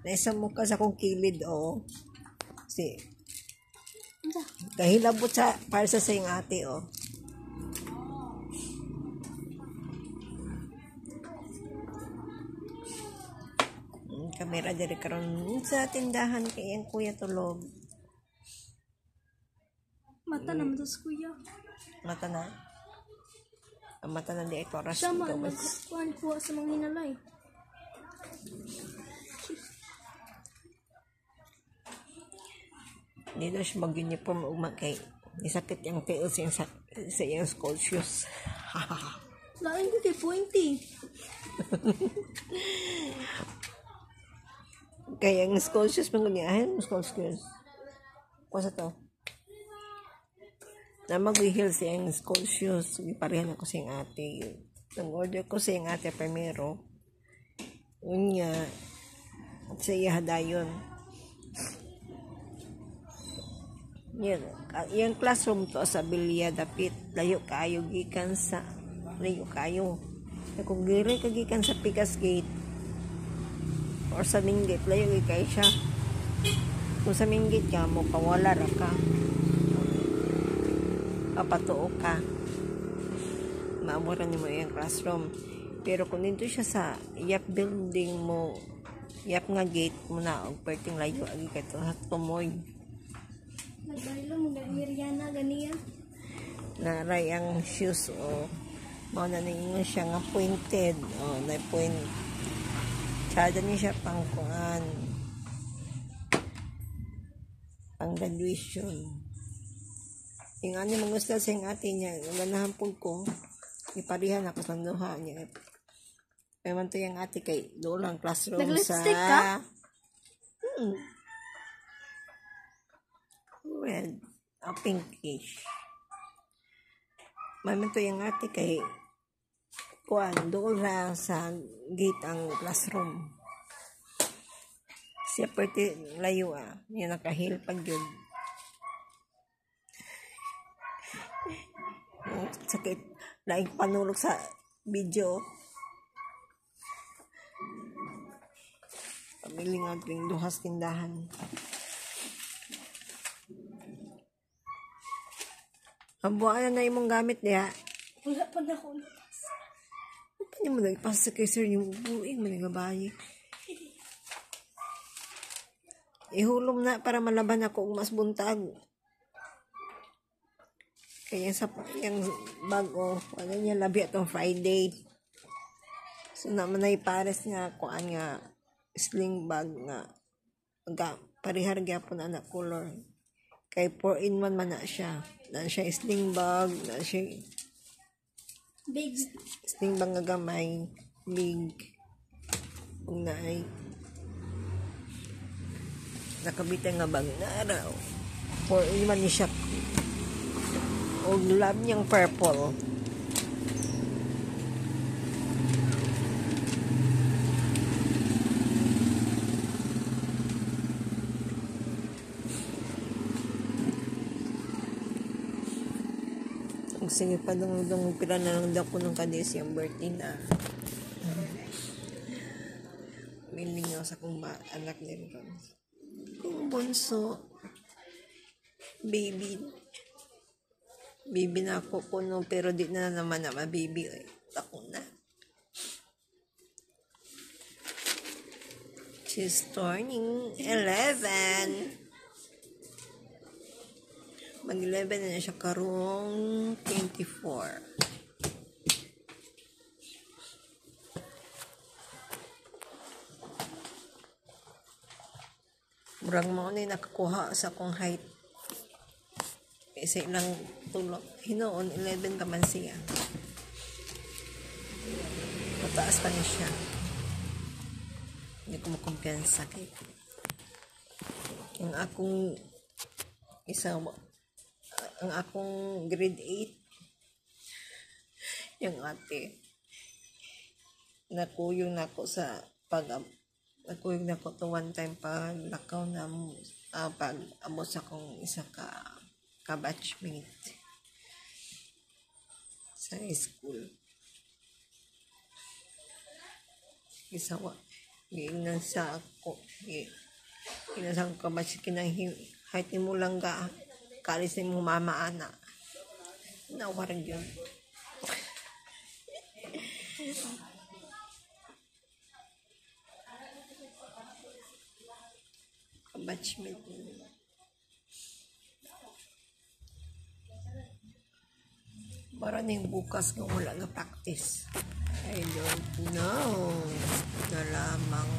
Naisa mo ka sa kong kilid, oh. Si, kahilabot sa, para sa sayang ate, oh. Kamera diri karon sa tindahan kay ang kuya tulog. Mata naman sa kuya. Mata na. Ang mata na di ay oras. Siya man nagkuhan kuha sa mga hinalay. Dito siya mag-uniform kay isakit yung tail sa iyang school shoes. Lain ko kay pointy. Kaya ang school shoes man guniahin, school shoes. Kuha to. Na mag-heal siya ang school shoes. Iparehan ako sa iyang ate. Nag-order ko sa iyang ate primero. Unya, sa iya hadayon. Yung classroom to sa Bilya dapit layo kayo gikan sa layo kayo. Kung gire ka gikan sa Pikas Gate or sa main gate layo kay siya. Kung sa main gate ka mo pawala ra ka. Papatuo ka. Maamura ni mo yung classroom. Pero kung dito siya sa yap building mo, yap nga gate mo na og perting layo agi kay to tumoy. Nagbarilo mo Miriana ganiya. Naray ang shoes o mao na ninyo siya nga pointed o na point tsada niya siya pang kuan pang graduation yung ano mga gusto sa yung ate niya ganahan po ko iparihan ako sa duha niya kaya man to yung ate kay doon ang classroom Nag-lipstick ka? Red o pinkish. Mamin to yung ate kay kuan doon ra sa gate ang classroom. Siya pwede layo yan nakahil pag yun. Sakit. Laing panulog sa video. Pamiling ang tuwing duhas tindahan. Ang buwan na imong gamit niya. Wala pa na ako napas. Hindi mo nagpasa kay sir yung buing mo nga bayi. Ihulom na para malaban ako mas buntag. Kaya sa yung bago, ano niya labi atong Friday. So naman na ipares nga kuan nga sling bag nga parihar gyapon anak color. Kay 4-in-1 man na siya. Na siya sling bag, na siya Big. sling bag nga gamay, big. Kung naay nakabitay nga bag na araw. 4-in-1 ni siya. O love niyang purple. Sige pa dong pila na lang daw ko nung kadis yung birthday na. Milingaw sa kong anak nito. Kung bunso, baby na ako kuno pero di na naman na mababy. Ako na. She's turning 11. Mag-11 na siya karong 24. Murang mo na nakakuha sa kong height. Isa ilang tulog. Hinoon, 11 ka man siya. Mataas pa niya siya. Hindi ko makumpiyansa kay yung akong ang akong grade 8 yung ate nakuyong nako sa nakuyong nako to one time pag lakaw na pag amo sa kong isa ka batchmate sa school isawa giingnan sa ako Inasang ka ba si kahit mo lang ka kalis mo mama ana. Nawarag yun. Batchmate. Maraming bukas kung wala na practice. I don't know. Na lamang.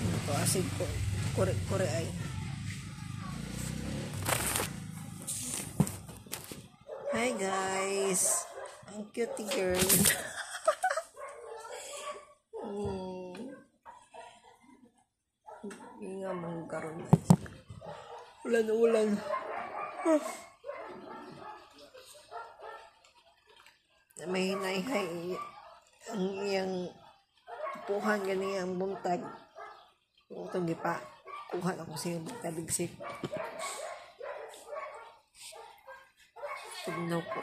Ito asid ko. Kore ay. Hi guys. Ang cute girl. Hindi nga mong karoon. Ulan. May hinay-hay ang iyang puhan gani ang buntag. Utong gipa. Kuhan ako siya buntag-bigsik. Tugnaw ko.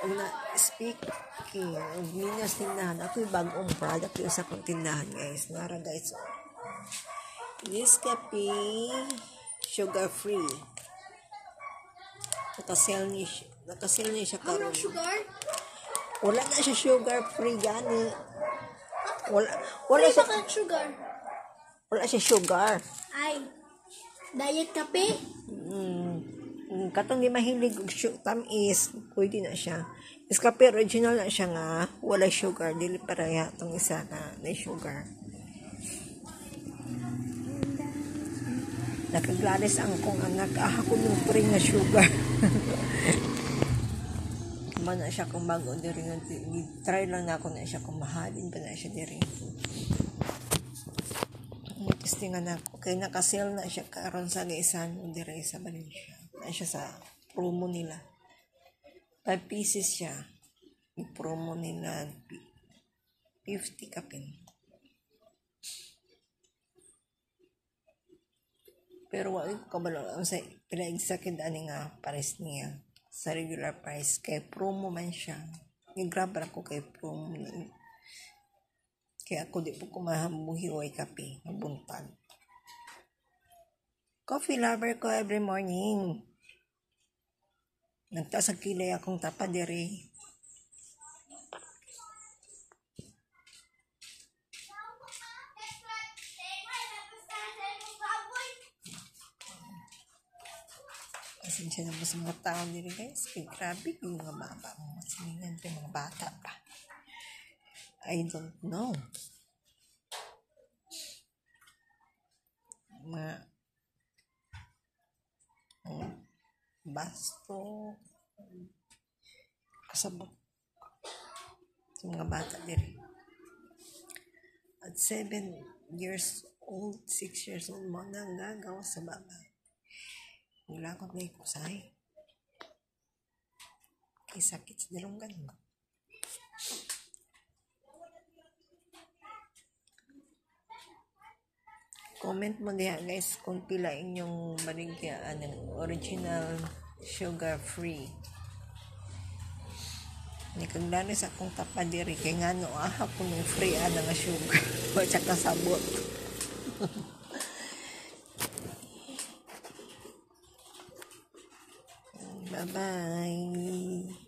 Una, speaking of Minas tindahan, ako'y bagong product yung sa kong tindahan, guys. Nara, guys. Nescafe sugar free. Nakasell niya siya karon. Ano sugar? Wala na siya sugar free gani. Wala Wala siya ba kang sugar? wala siya sugar. Ay, diet kape? Katong di mahilig og tamis, pwede na siya. Nescafe original na siya nga, wala sugar, dili pareha tong isa na may sugar. Nakaglalis ang kong anak, ako ng free nga sugar. Mana siya kung bago diri nga, try lang na ako na siya kung mahalin pa na siya diri. Testingan ako, kay nakasale na siya karon sa gaisan diri sa Valencia. Na siya sa promo nila. 5 pieces siya. Yung promo nila 50 kapin. Pero wala ko kabalo ang sa pinagsakid ani nga price niya sa regular price kay promo man siya. Ni-grab ako kay promo niya. Kaya ako di po kumahambuhi o kape, mabuntag. Coffee lover ko every morning. Nagtasag kilay akong tapa diri. Pasensya na po sa mga tao diri guys. Kaya grabe yung mga baba. Masiningan pa yung mga bata pa. I don't know. Basto kasabot sa mga bata diri. At 7 years old, 6 years old mo nang gagawa sa baba. Wala ko na ikusay. Kay sakit sa dalunggan mo. Comment mo diha guys kung pila inyong baligyan ng original sugar free. Nikaglanis akong tapa diri kay ngano ko ng free nga sugar o tsaka sabot. Bye bye.